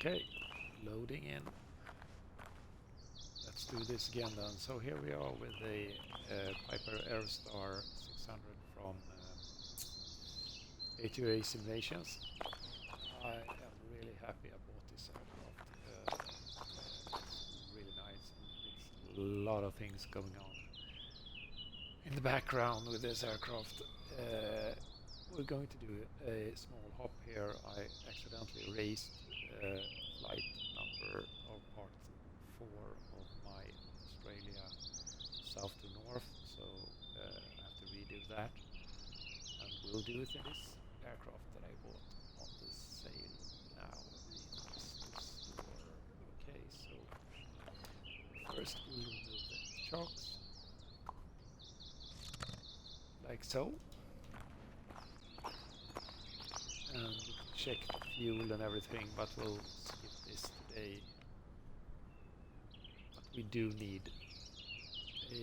Okay, loading in. Let's do this again then. So here we are with the Piper Aerostar 600 from A2A Simulations. I am really happy I bought this aircraft. It's really nice, and it's a lot of things going on in the background with this aircraft. We're going to do a small hop here. I accidentally erased flight number of part 4 of my Australia south to north, so I have to redo that, and we'll do it in this aircraft that I bought on the sale now in this store. Okay, so first we'll remove the chocks, like so, and check the fuel and everything, but we'll skip this today. But we do need a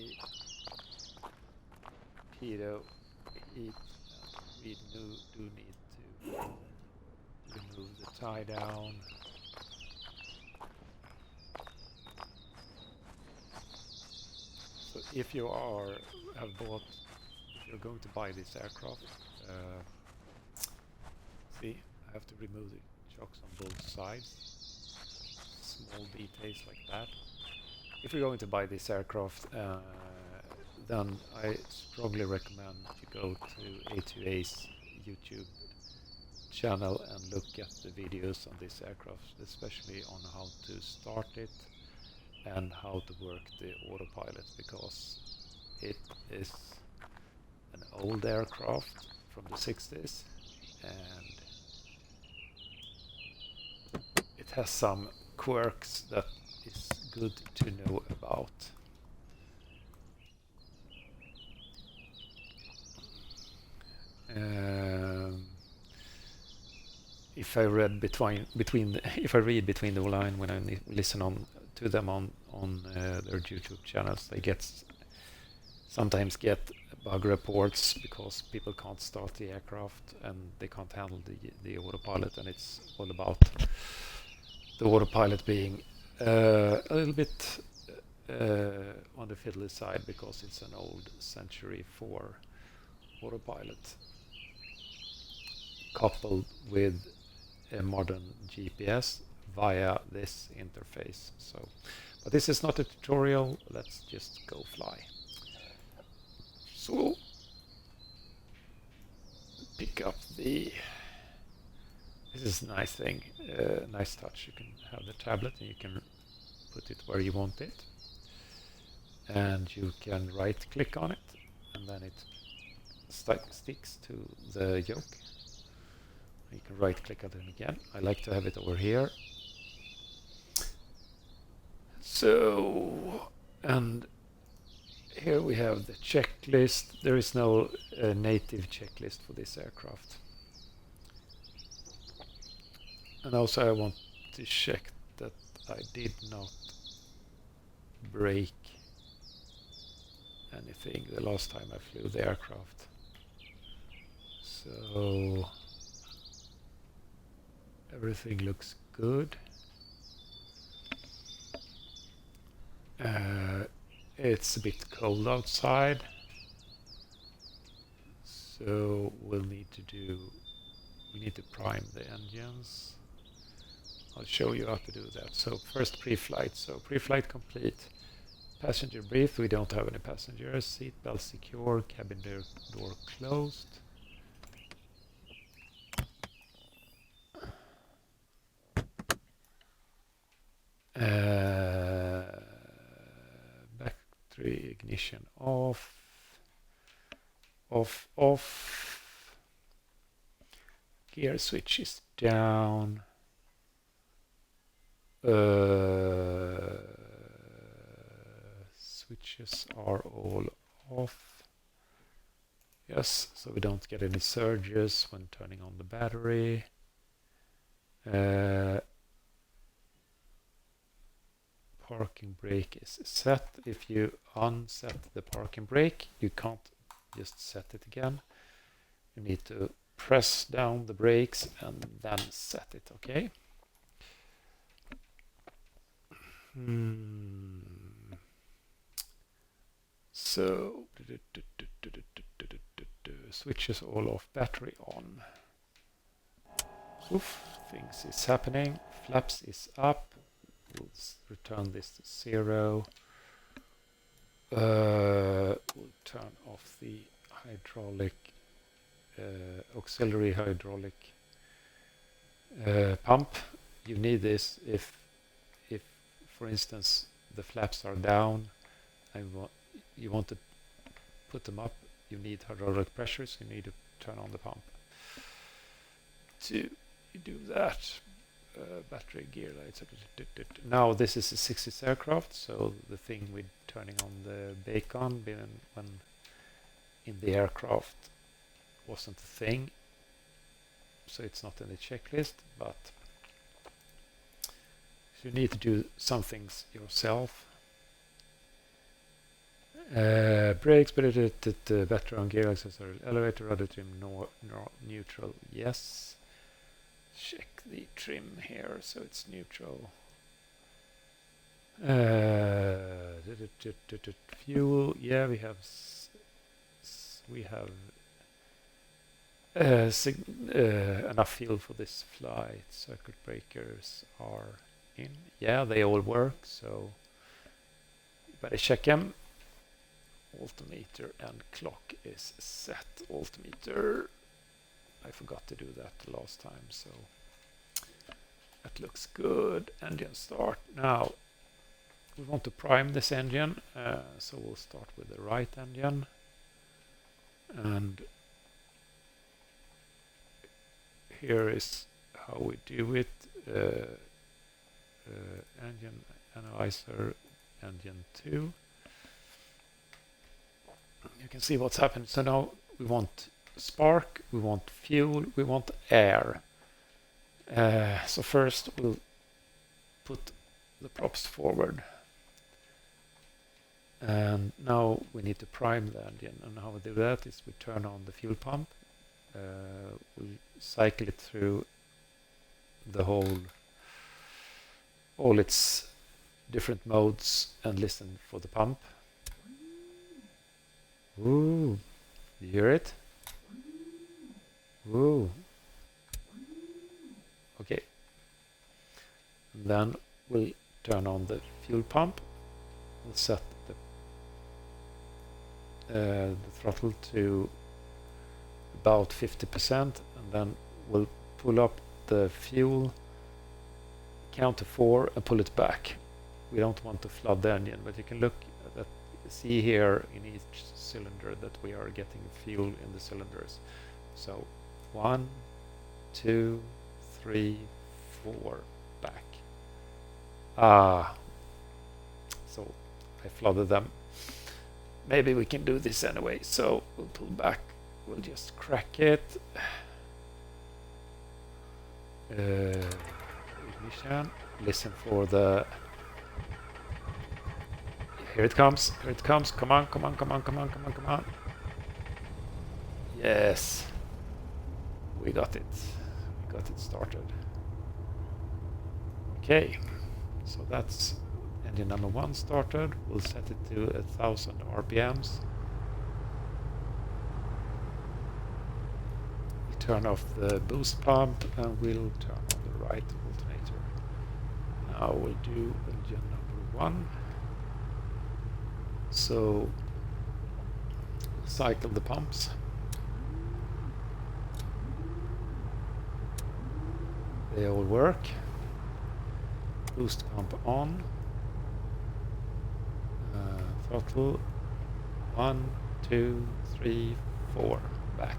pitot heat, and we do need to remove the tie down. So if you if you're going to buy this aircraft, see, I have to remove the chocks on both sides. Small details like that. If you're going to buy this aircraft, then I strongly recommend you go to A2A's YouTube channel and look at the videos on this aircraft, especially on how to start it and how to work the autopilot, because it is an old aircraft from the 60s and it has some quirks that is good to know about. If I read between the line when I listen to them on their YouTube channels, they sometimes get bug reports because people can't start the aircraft and they can't handle the autopilot, and it's all about the autopilot being a little bit on the fiddly side because it's an old Century 4 autopilot coupled with a modern GPS via this interface. So, but this is not a tutorial, let's just go fly. So pick up this is a nice thing, nice touch. You can have the tablet and you can put it where you want it, and you can right click on it and then it sticks to the yoke. You can right click on it again. I like to have it over here. So, and here we have the checklist. There is no native checklist for this aircraft. And also I want to check that I did not break anything the last time I flew the aircraft. So everything looks good. It's a bit cold outside, so we need to prime the engines. I'll show you how to do that. So first pre-flight. So pre-flight complete. Passenger brief. We don't have any passengers. Seat belt secure. Cabin door closed. Battery ignition off. Off. Gear switch is down. Switches are all off. Yes, so we don't get any surges when turning on the battery. Parking brake is set. If you unset the parking brake, you can't just set it again. You need to press down the brakes and then set it, okay? So switches all off, battery on. Oof, things is happening. Flaps is up. We'll return this to 0. We'll turn off the hydraulic auxiliary hydraulic pump. You need this if for instance the flaps are down and you want to put them up. You need hydraulic pressures. You need to turn on the pump to do that. Battery, gear lights. Now this is a 60s aircraft, so the thing with turning on the beacon when in the aircraft wasn't a thing, so it's not in the checklist, but you need to do some things yourself. Brakes, but battery on gear accessory, elevator, rudder trim, neutral, yes. Check the trim here so it's neutral. Fuel, yeah, we have enough fuel for this flight. Circuit breakers are in, yeah, they all work, so you better check them. Altimeter and clock is set. Altimeter, I forgot to do that the last time, so that looks good. Engine start. Now we want to prime this engine, so we'll start with the right engine, and here is how we do it. Engine analyzer, engine 2. You can see what's happened. So now we want spark, we want fuel, we want air. So first we'll put the props forward, and now we need to prime the engine, and how we do that is we turn on the fuel pump, we'll cycle it through the all its different modes and listen for the pump. Ooh, you hear it? Ooh. Okay. And then we'll turn on the fuel pump. We'll set the throttle to about 50%, and then we'll pull up the fuel, count to 4, and pull it back. We don't want to flood the engine, but you can look at that. See here in each cylinder that we are getting fuel in the cylinders. So 1, 2, 3, 4, back. So I flooded them. Maybe we can do this anyway. So we'll pull back. We'll just crack it. Ignition. Listen for the. Here it comes. Here it comes. Come on, come on, come on, come on, come on, come on. Yes. We got it. We got it started. Okay. So that's engine number 1 started. We'll set it to 1000 RPMs. We turn off the boost pump and we'll turn on the right alternator. Now we'll do engine number 1. So cycle the pumps. They all work. Boost pump on. Throttle 1, 2, 3, 4. Back.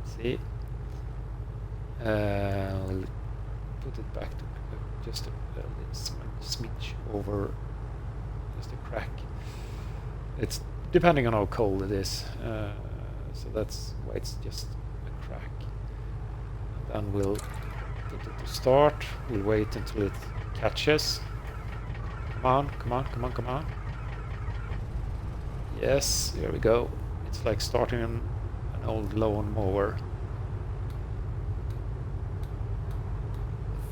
See? I'll put it back to just a smidge over, just a crack. It's depending on how cold it is, so that's why it's just a crack. And then we'll put it to start. We'll wait until it catches. Come on, come on, come on, come on. Yes, here we go. It's like starting an old lawnmower.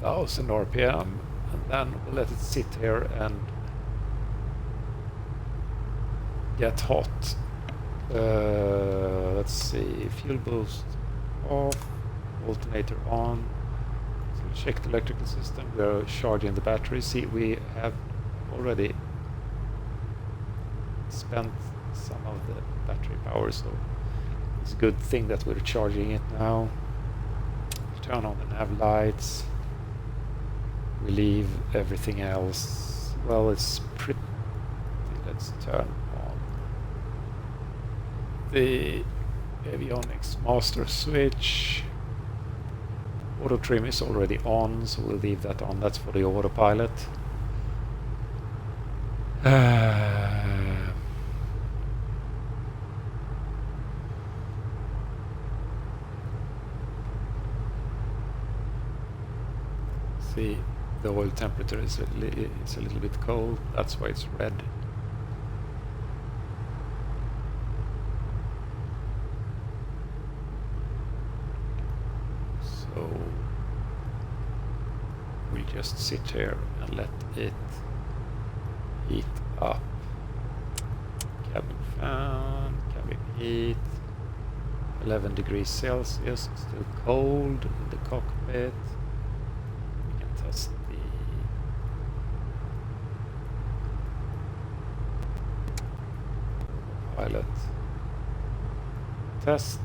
1000 RPM, And then we'll let it sit here and get hot. Let's see, fuel boost off, alternator on. So we check the electrical system, we are charging the battery. See, we have already spent some of the battery power, so it's a good thing that we're charging it now. Turn on the nav lights. We leave everything else. Well, it's pretty. Let's turn on the avionics master switch. Auto trim is already on, so we'll leave that on. That's for the autopilot. See, the oil temperature is a little bit cold. That's why it's red. So we just sit here and let it heat up. Cabin fan, cabin heat, 11 degrees Celsius, still cold in the cockpit. We can test the pilot test.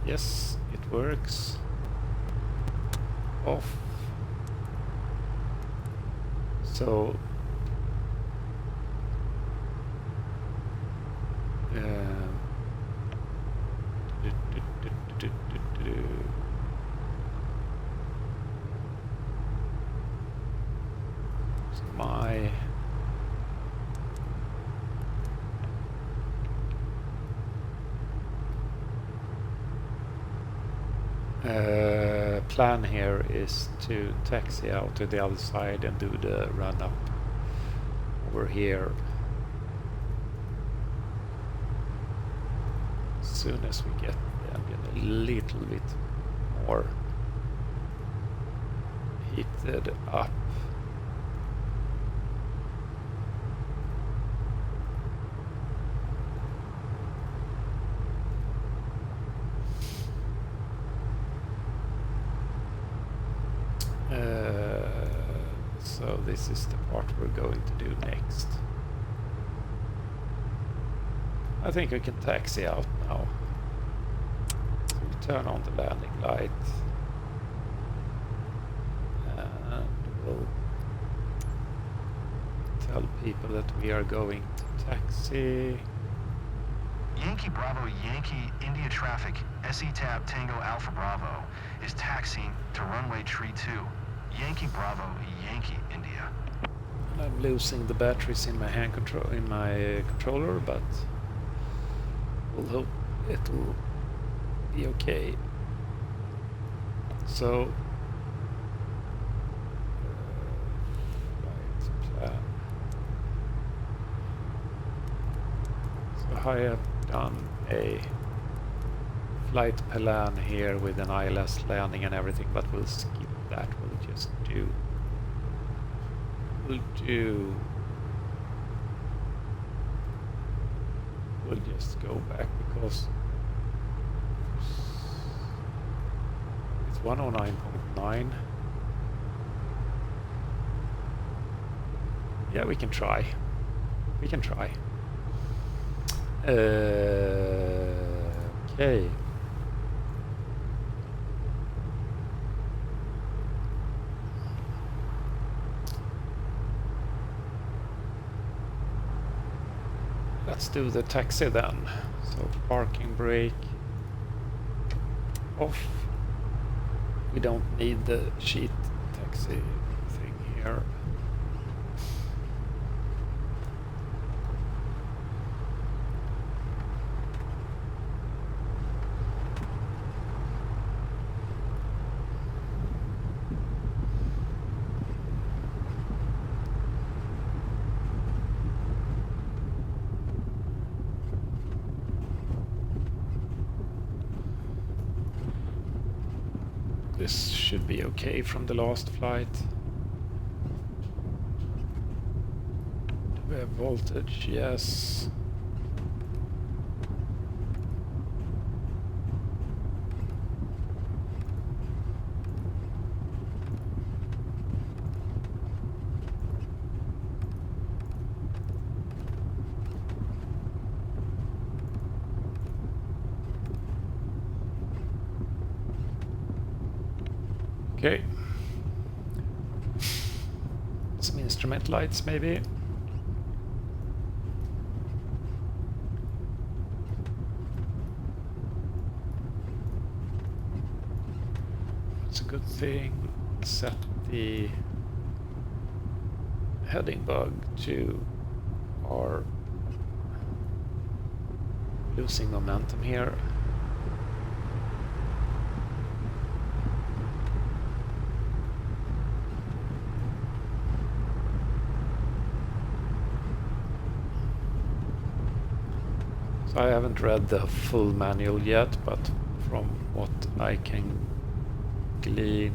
Yes, it works. Off. So my plan here is to taxi out to the other side and do the run up over here as soon as we get the engine a little bit more heated up. So this is the part we're going to do next. I think we can taxi out now. So we turn on the landing light and we'll tell people that we are going to taxi. Yankee Bravo Yankee India traffic SE Tab Tango Alpha Bravo is taxiing to runway tree 2. Yankee Bravo Yankee India. I'm losing the batteries in my controller, but we'll hope it'll be okay. So flight plan. So I have done a flight plan here with an ILS landing and everything, but we'll skip that. We'll just do we'll just go back because it's 109.9. Yeah, we can try. We can try. Okay. Let's do the taxi then. So parking brake off. We don't need the sheet taxi thing here. This should be okay from the last flight. Do we have voltage? Yes. Okay. Some instrument lights maybe. It's a good thing. Set the heading bug to our losing momentum here. So I haven't read the full manual yet, but from what I can glean,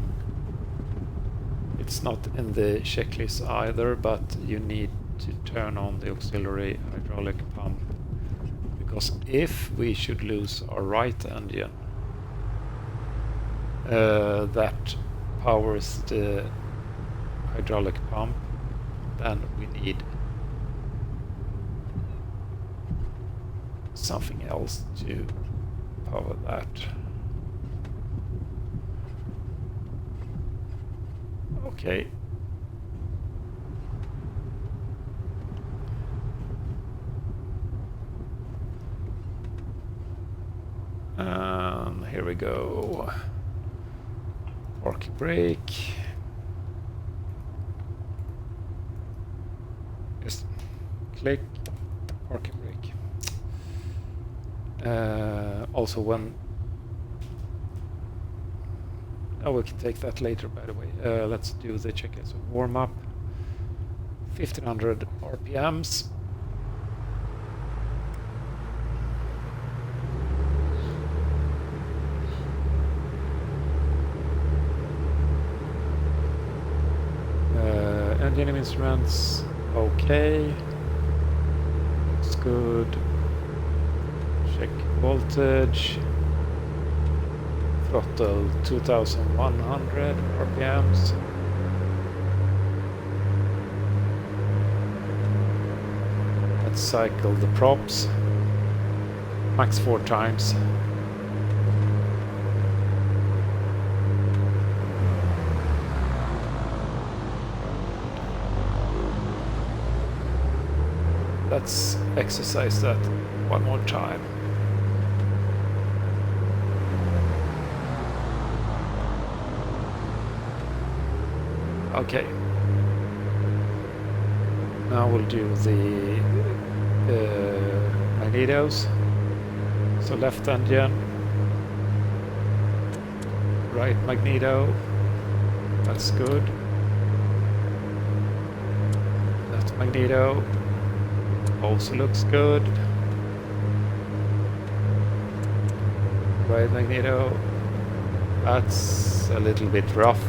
it's not in the checklist either, but you need to turn on the auxiliary hydraulic pump, because if we should lose our right engine that powers the hydraulic pump, then we need something else to power that. Okay. Here we go. Parking brake. Just click parking brake. Also when... Oh, we can take that later, by the way. Let's do the check as a warm-up. 1500 RPMs. Engine instruments, okay. Looks good. Check voltage. Throttle 2100 RPMs. Let's cycle the props. Max 4 times. Let's exercise that one more time. Okay. Now we'll do the magnetos. So left engine, right magneto. That's good. Left magneto. Also looks good. Right magneto. That's a little bit rough,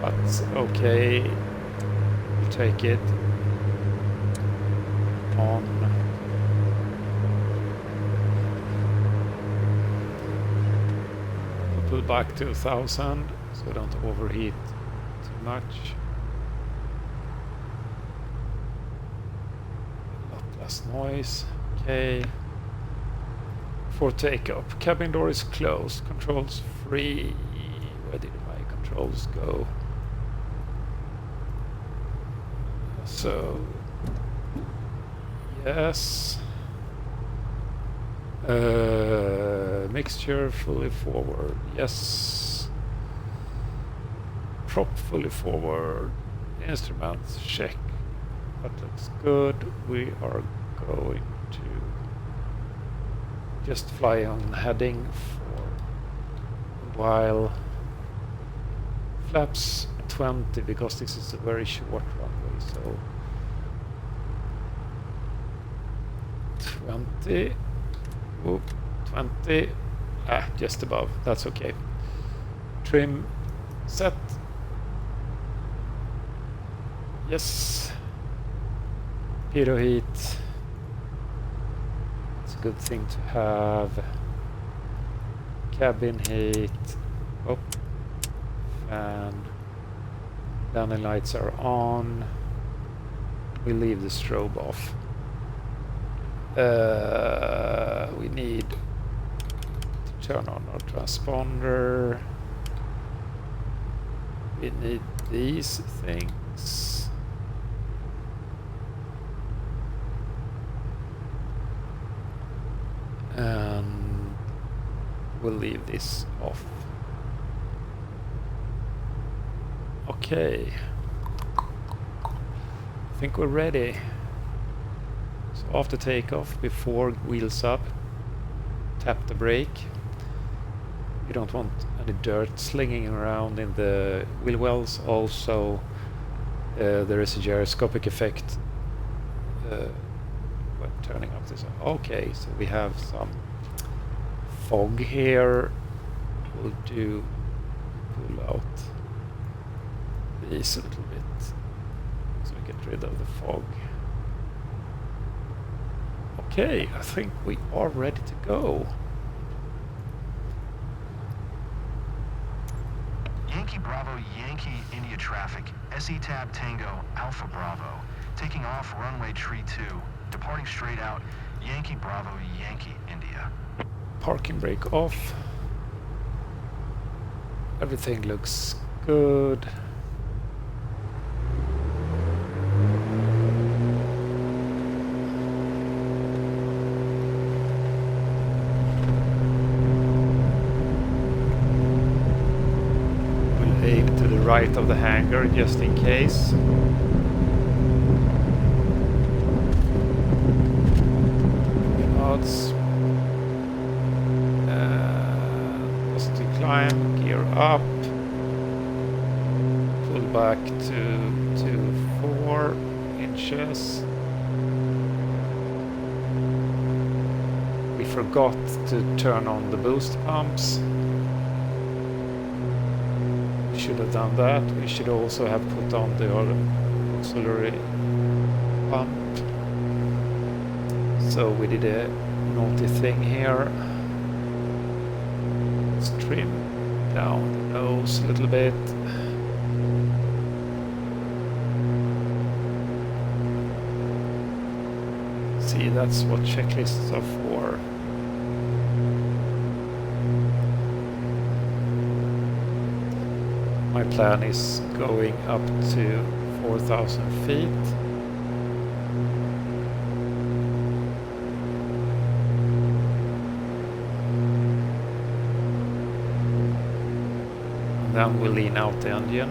but okay. We'll take it. On. Pull back to 1000 so don't overheat too much. Less noise. Okay. For takeoff, cabin door is closed. Controls free. Where did my controls go? So yes. Mixture fully forward. Yes. Prop fully forward. Instruments check. That looks good. We are going to just fly on heading for a while. Flaps 20 because this is a very short runway, so 20. Whoop, 20. Just above. That's okay. Trim set. Yes. Pitot heat. It's a good thing to have. Cabin heat. Oh. And landing lights are on. We leave the strobe off. We need to turn on our transponder. We need these things. And we'll leave this off. Okay. I think we're ready. So after takeoff, before wheels up, tap the brake. You don't want any dirt slinging around in the wheel wells. Also, there is a gyroscopic effect when turning up this. Okay, so we have some fog here. We'll pull out these a little bit so we get rid of the fog. Okay, I think we are ready to go. Yankee Bravo, Yankee India traffic, SE Tab Tango, Alpha Bravo, taking off runway tree 2, departing straight out, Yankee Bravo, Yankee India. Parking brake off. Everything looks good. Right of the hangar just in case. Odds. Positive climb, gear up. Pull back to 4 inches. We forgot to turn on the boost pumps. Should have done that. We should also have put on the auxiliary pump. So we did a naughty thing here. Let's trim down the nose a little bit. See, that's what checklists are for. My plan is going up to 4,000 feet. And then we'll lean out the engine.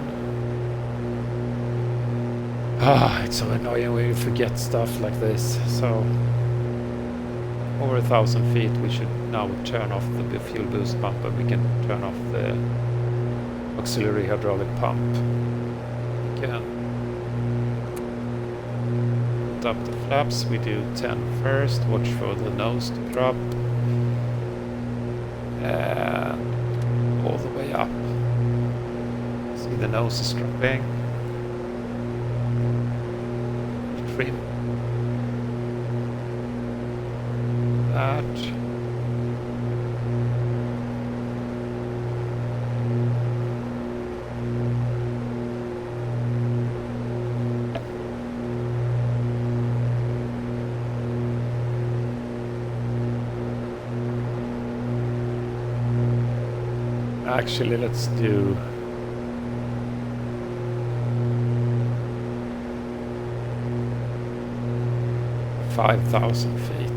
It's so annoying when you forget stuff like this. So over 1,000 feet we should now turn off the fuel boost pump, and we can turn off the auxiliary hydraulic pump. Again, put up the flaps. We do 10 first. Watch for the nose to drop, and all the way up. See, the nose is dropping. Trim that. Actually, let's do 5,000 feet.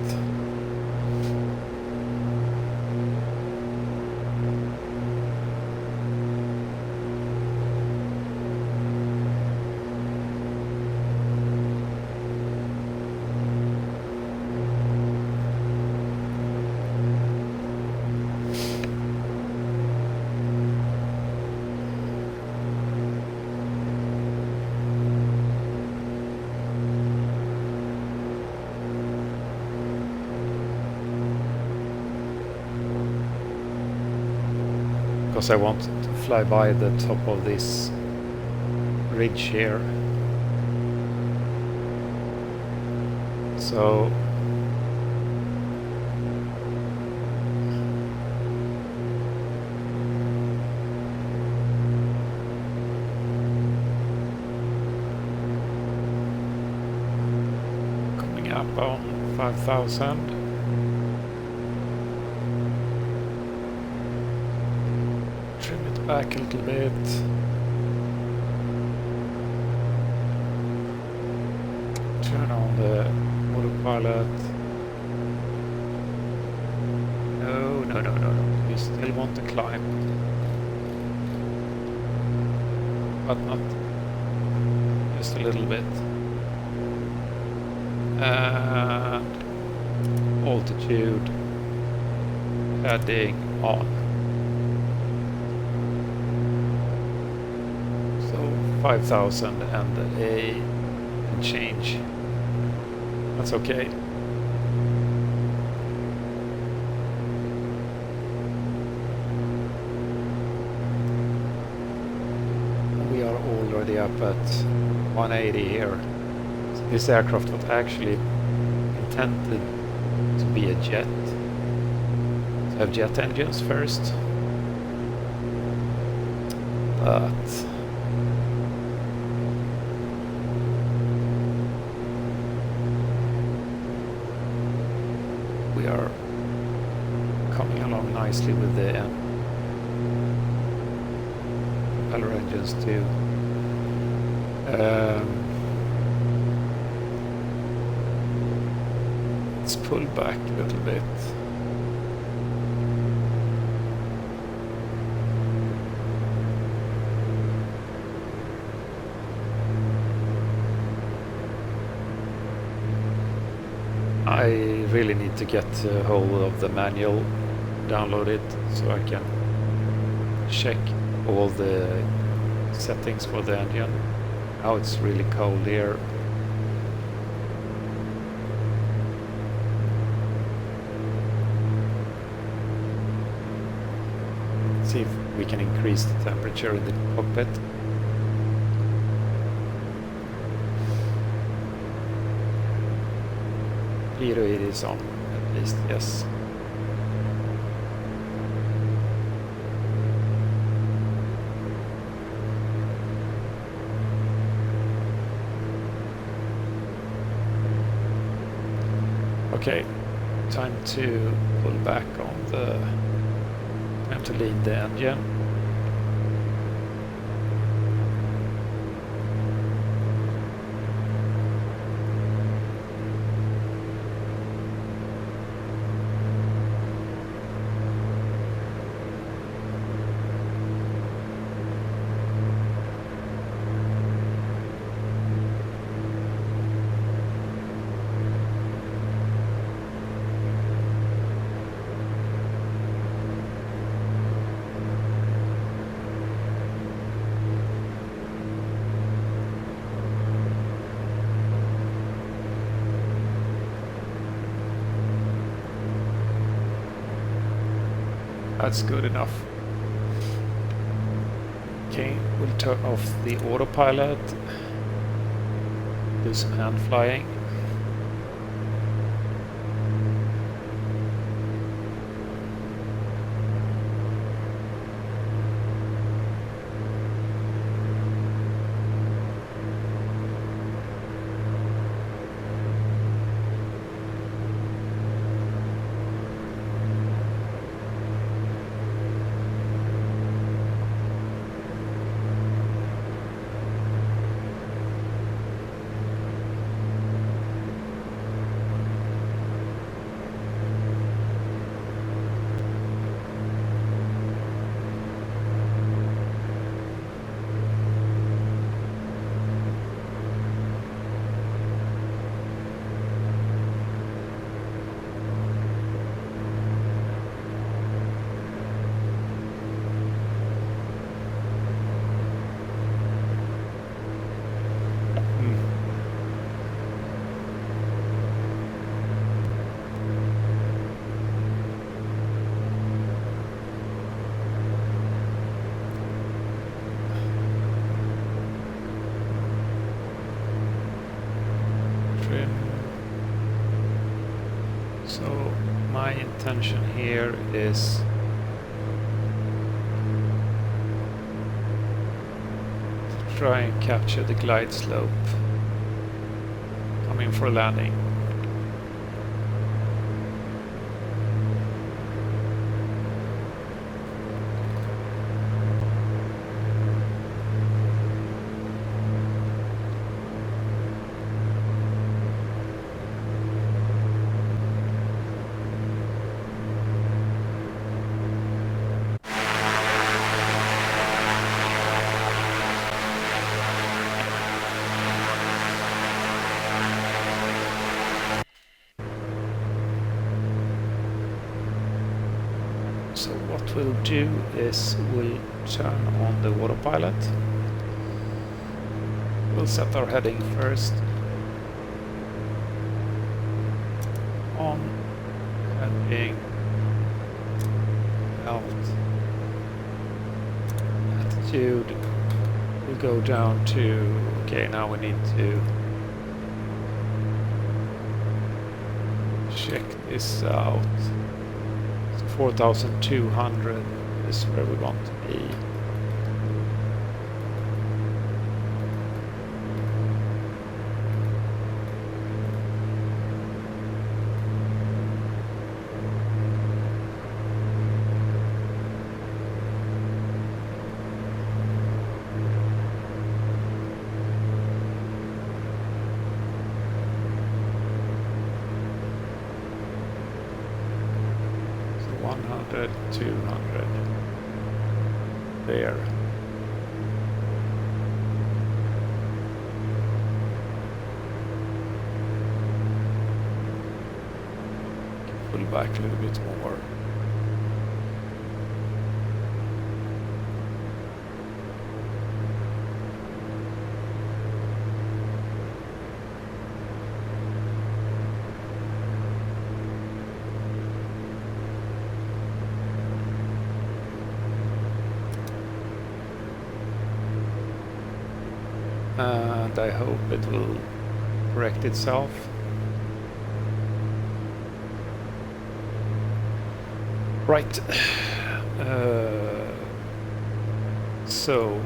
Because I want to fly by the top of this ridge here. So coming up on 5,000. Trim it back a little bit. Turn on the autopilot. No, no, no, no, no. We still want to climb. But not just a little bit. And altitude heading on. So 5,000 and a change. That's okay. We are already up at 180 here. So this aircraft was actually intended to be a jet. To have jet engines first. But we are coming along nicely with the propeller engines too. Let's pull back a little bit. I really need to get a hold of the manual, download it, so I can check all the settings for the engine. Now it's really cold here. See if we can increase the temperature in the cockpit. Here it is on, at least, yes. Okay, time to pull back on the... time to lead the engine. That's good enough. Okay, we'll turn off the autopilot. Do some hand flying. my intention here is to try and capture the glide slope coming for landing. So what we'll do is we'll turn on the autopilot. We'll set our heading first. On heading out. Attitude. We'll go down to, okay, now we need to check this out. 4,200 is where we want to be. So 100, 200 there. Pull back a little bit more. And I hope it will correct itself. Right. So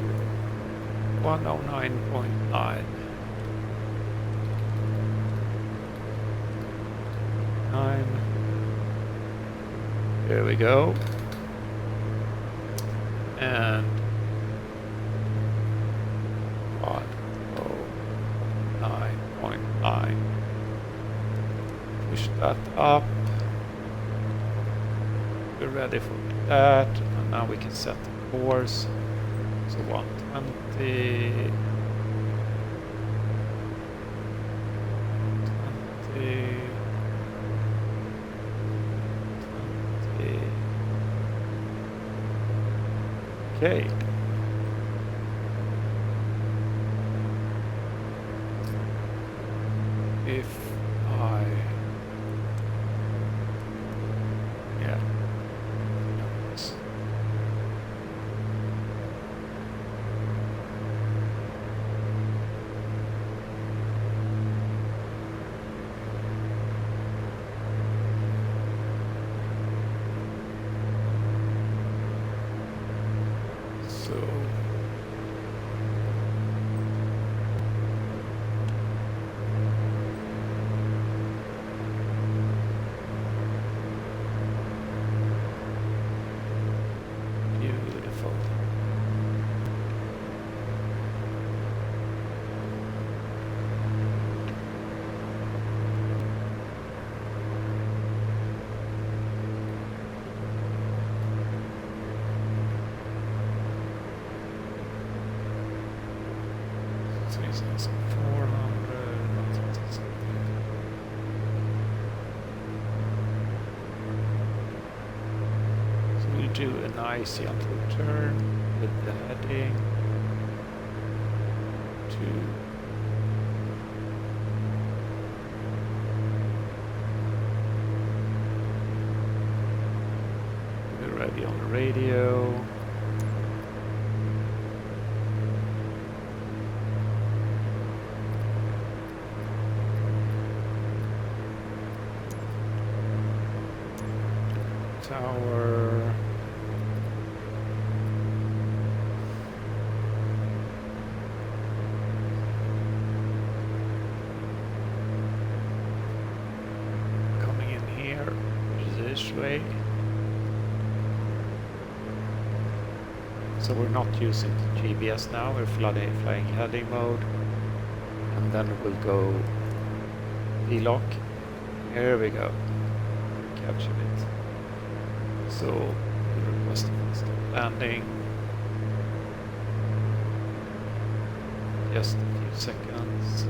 109.9. 9. There we go. And 109.9. Push that up. We're ready for that. And now we can set the course. So 120. 20. 20. Okay. If I, yeah, yes. So beautiful. $3,400. So we'll do a nice gentle turn with the heading to we're ready on the radio. tower. Coming in here this way. So we're not using GPS now, we're flying heading mode. And then we'll go V-lock. Here we go. Captured it. So we request a stop landing. Just a few seconds.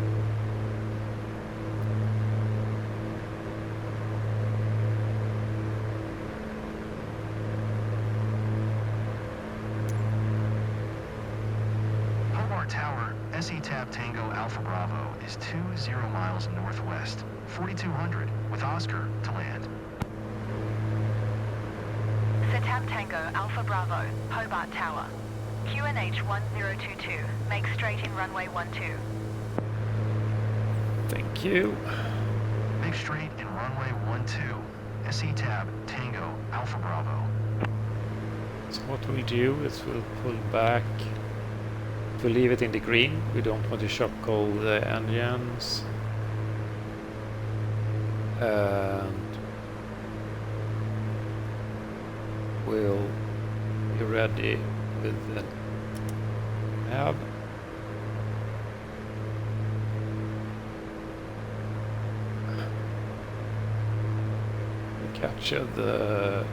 Tower, SE Tab Tango Alpha Bravo is 20 miles northwest, 4200 with Oscar to land. Tab Tango Alpha Bravo, Hobart Tower. QNH 1022, make straight in runway 12. Thank you. Make straight in runway 12, SE Tab Tango Alpha Bravo. So what we'll do is we'll pull back. We'll leave it in the green. We don't want to shock all the engines. And we'll be ready with the nav. We capture the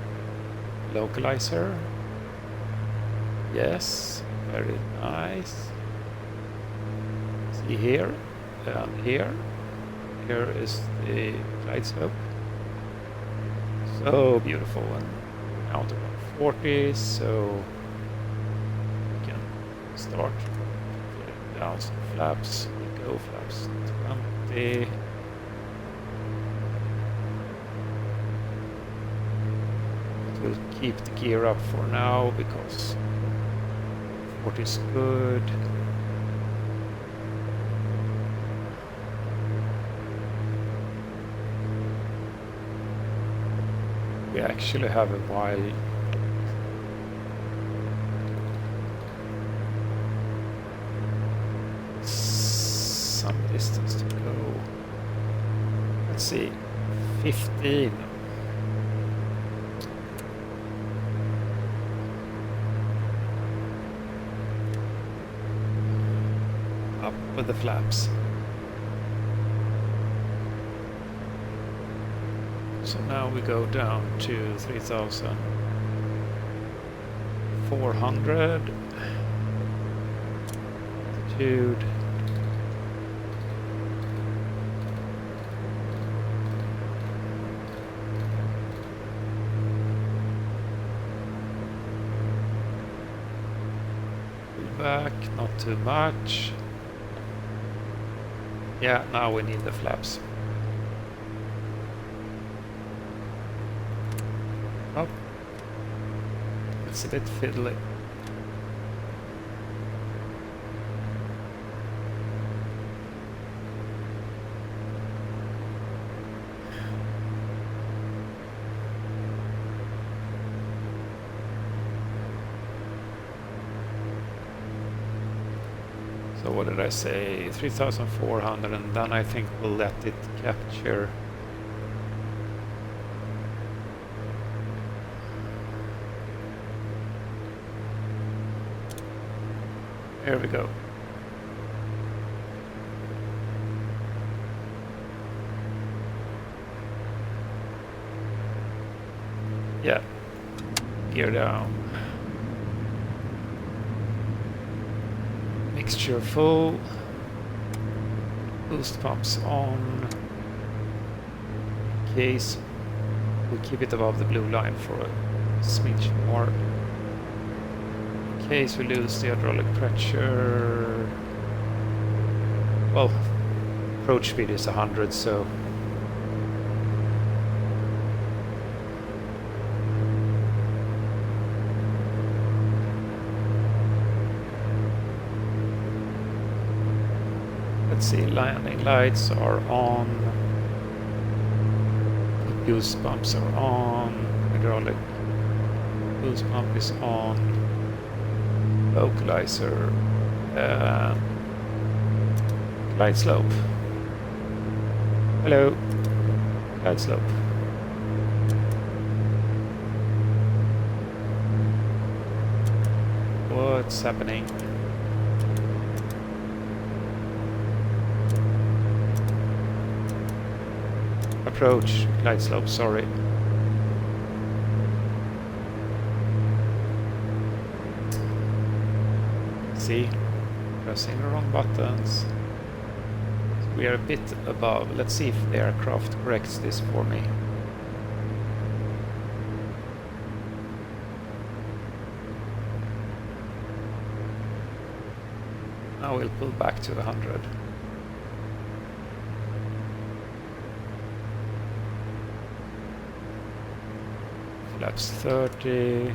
localizer. Yes. Very nice. See here and here. Here is the glide slope. So beautiful, and now to 40, so we can start putting down some flaps. We'll go flaps 20. We'll keep the gear up for now because what is good. We actually have a while. Some distance to go. Let's see, 15. With the flaps. So now we go down to 3,400 altitude. Pull back, not too much. Yeah, now we need the flaps. Oh, it's a bit fiddly. So what did I say? 3,400, and then I think we'll let it capture. Here we go. Yeah, gear down. Mixture full. Boost pumps on. In case we keep it above the blue line for a smidge more. In case we lose the hydraulic pressure. Well, approach speed is 100, so let's see, landing lights are on, the boost pumps are on, hydraulic. Boost pump is on. Localizer. Glide slope. Hello. Glide slope. What's happening? Approach. Glide slope, sorry. See? Pressing the wrong buttons. We are a bit above. Let's see if the aircraft corrects this for me. Now we'll pull back to 100. Flaps 30.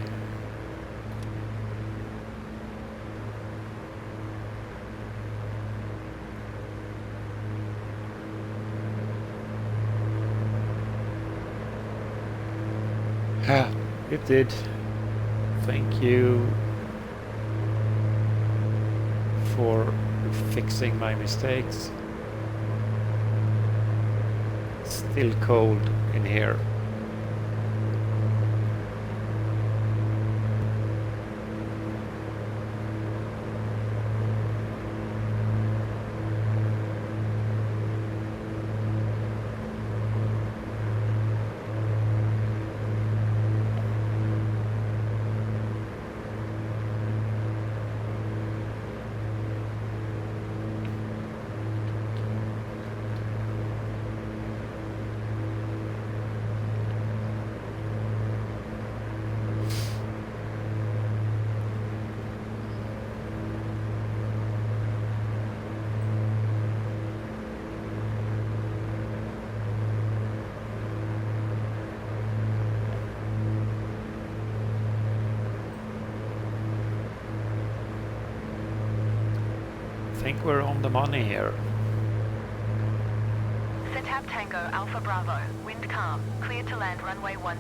Ah, it did. Thank you for fixing my mistakes. Still cold in here. I think we're on the money here. Setab Tango Alpha Bravo, wind calm, clear to land runway 12.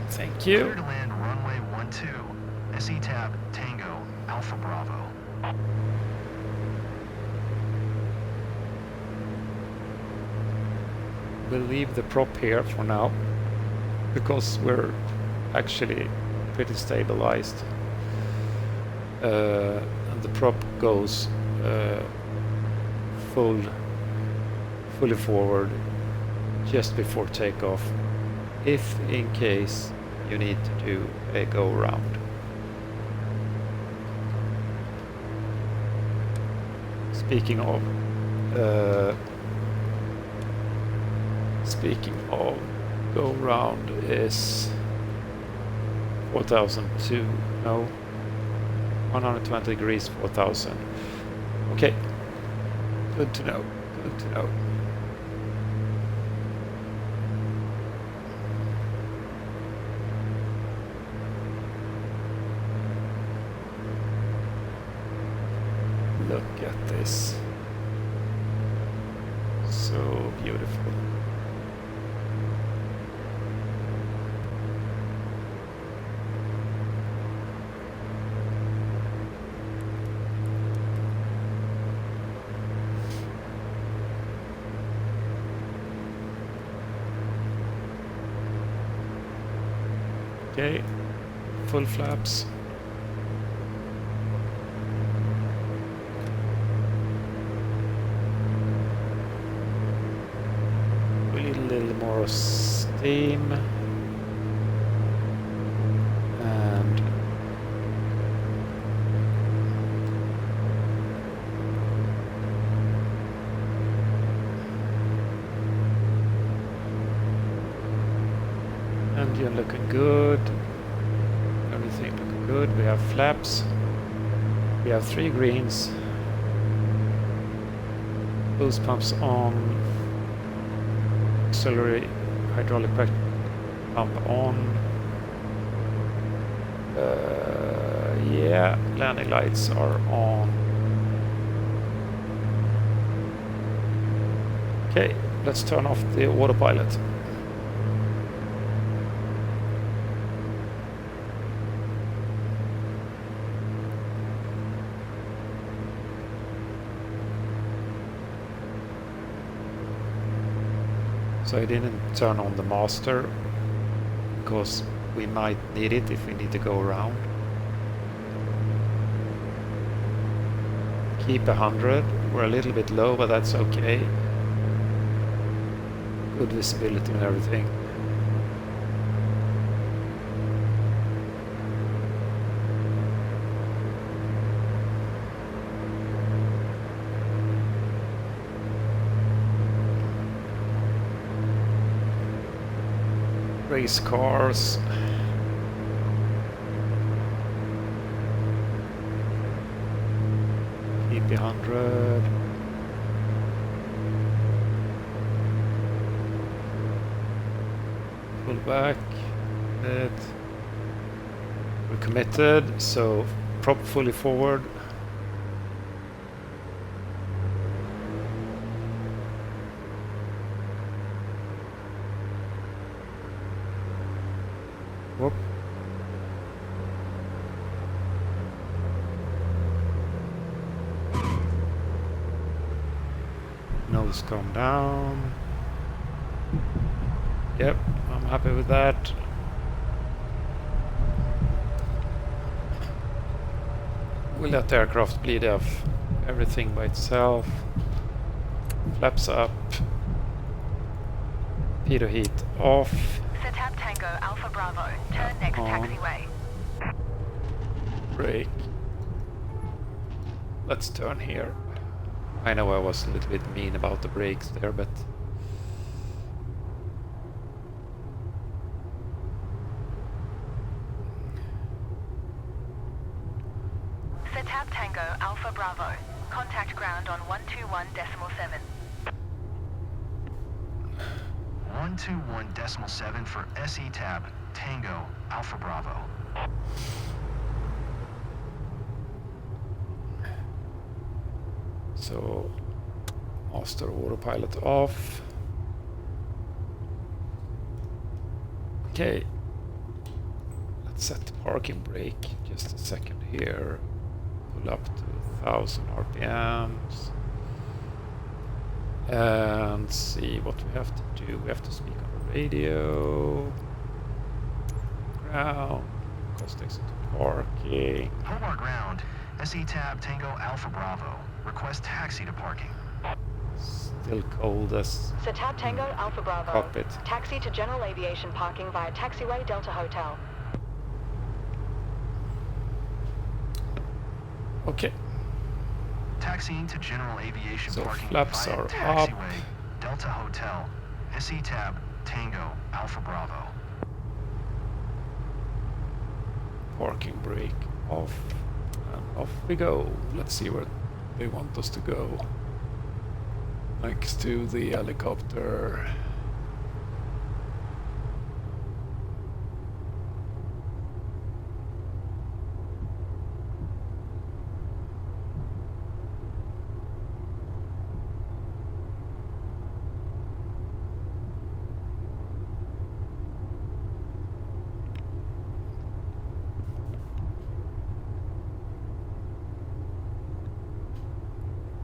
Thank you. Clear to land runway 12. SETAB Tango Alpha Bravo. We'll leave the prop here for now because we're actually pretty stabilized. And the prop goes fully forward just before takeoff, if in case you need to do a go around. Speaking of go round is 4002. No. 120 degrees, 4000. Okay, good to know, good to know. Look at this. So beautiful. Okay, full flaps. We need a little more steam. And engine looking good. Everything looking good. We have flaps. We have 3 greens. Boost pumps on. Auxiliary hydraulic pump on. Yeah, landing lights are on. Okay, let's turn off the autopilot. So I didn't turn on the master because we might need it if we need to go around. Keep 100. We're a little bit low, but that's okay. Good visibility and everything. Race cars. Keep 100. Pull back. We're committed, so prop fully forward. Whoop. Nose come down. Yep, I'm happy with that. We'll let the aircraft bleed off everything by itself. Flaps up. Pitot heat off. Setup Tango Alpha Bravo. Turn next taxiway. Brake. Let's turn here. I know I was a little bit mean about the brakes there, but Setup Tango Alpha Bravo. Contact ground on 121.7. 121.7 for SE tab Tango Alpha Bravo. so master autopilot off. Okay, let's set the parking brake just a second here. Pull up to 1000 RPMs and see what we have to do. We have to speak on the radio. Ground. Cost exit to parking. Hobart ground. SE tab Tango Alpha Bravo. Request taxi to parking. Still cold as Setup Tango Alpha Bravo. cockpit. Taxi to general aviation parking via taxiway Delta Hotel. Okay, Taxiing to general aviation so parking flaps via are up. taxiway Delta Hotel. SE tab Tango Alpha Bravo. Parking brake off, and off we go. Let's see where they want us to go. Next to the helicopter.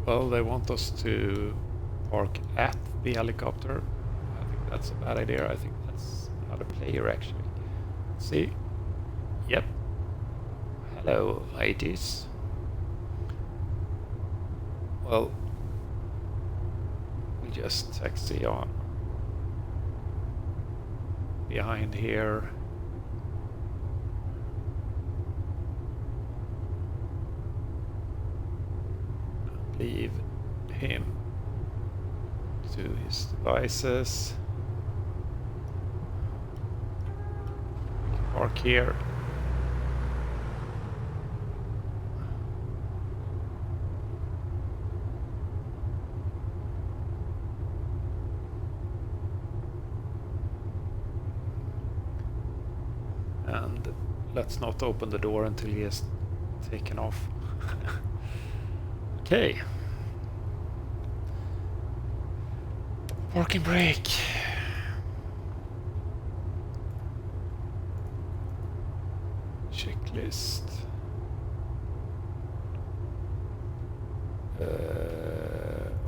Well, they want us to park at the helicopter. I think that's a bad idea. I think that's another player actually. Let's see. Yep. Hello, ladies. Well, we just taxi on behind here. Leave him to his devices. We can park here. And let's not open the door until he has taken off. Okay. Parking brake. Checklist.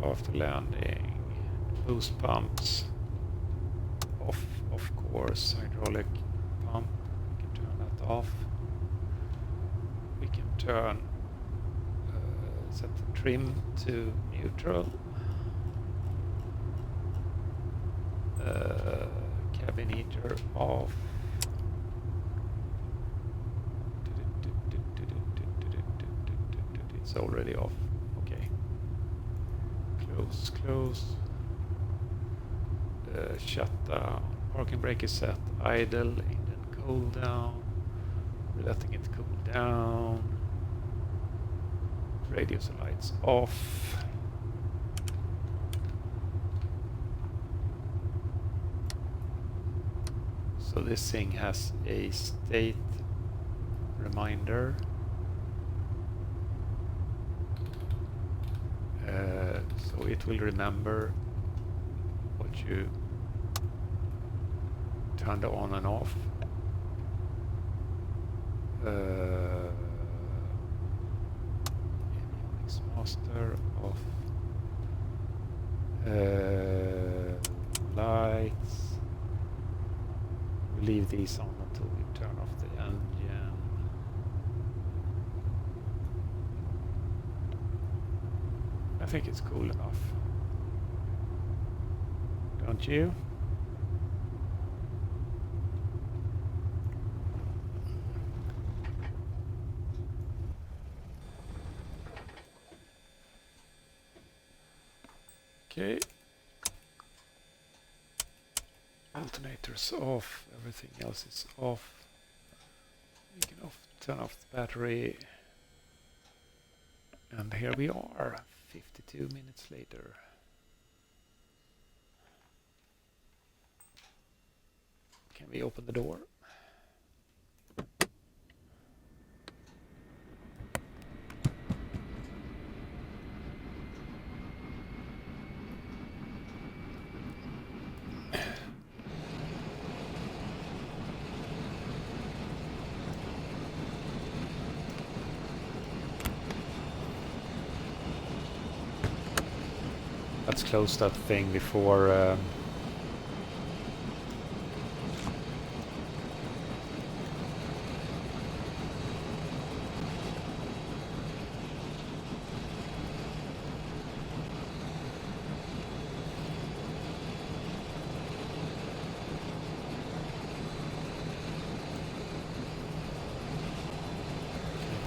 After landing. Boost pumps. course, hydraulic pump, we can turn that off. We can turn set the trim to neutral. Cabin heater off. It's already off. Okay. Close. Shut down. Parking brake is set. Idle. Engine cool down. We're letting it cool down. Radios and lights off. So this thing has a state reminder. So it will remember what you turned on and off. Avionics master off. Lights. We'll leave these on until we turn off the engine. I think it's cool enough. Don't you? Okay. Alternators off, everything else is off. We can turn off the battery. And here we are, 52 minutes later. Can we open the door? Let's close that thing before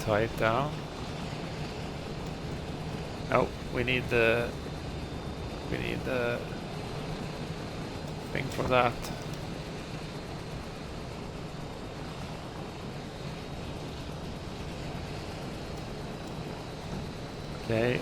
tie it down. Oh, we need the thing for that. Okay.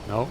No.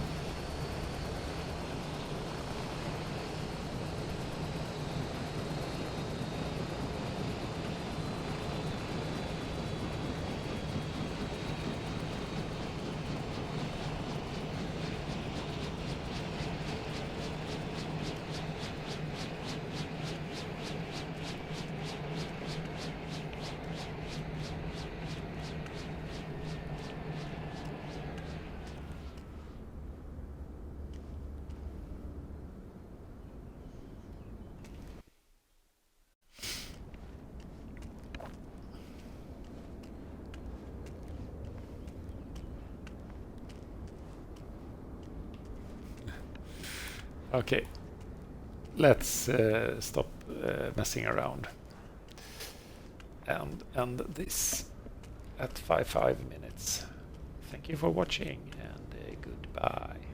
Okay, let's stop messing around and end this at 5 minutes. Thank you for watching and goodbye.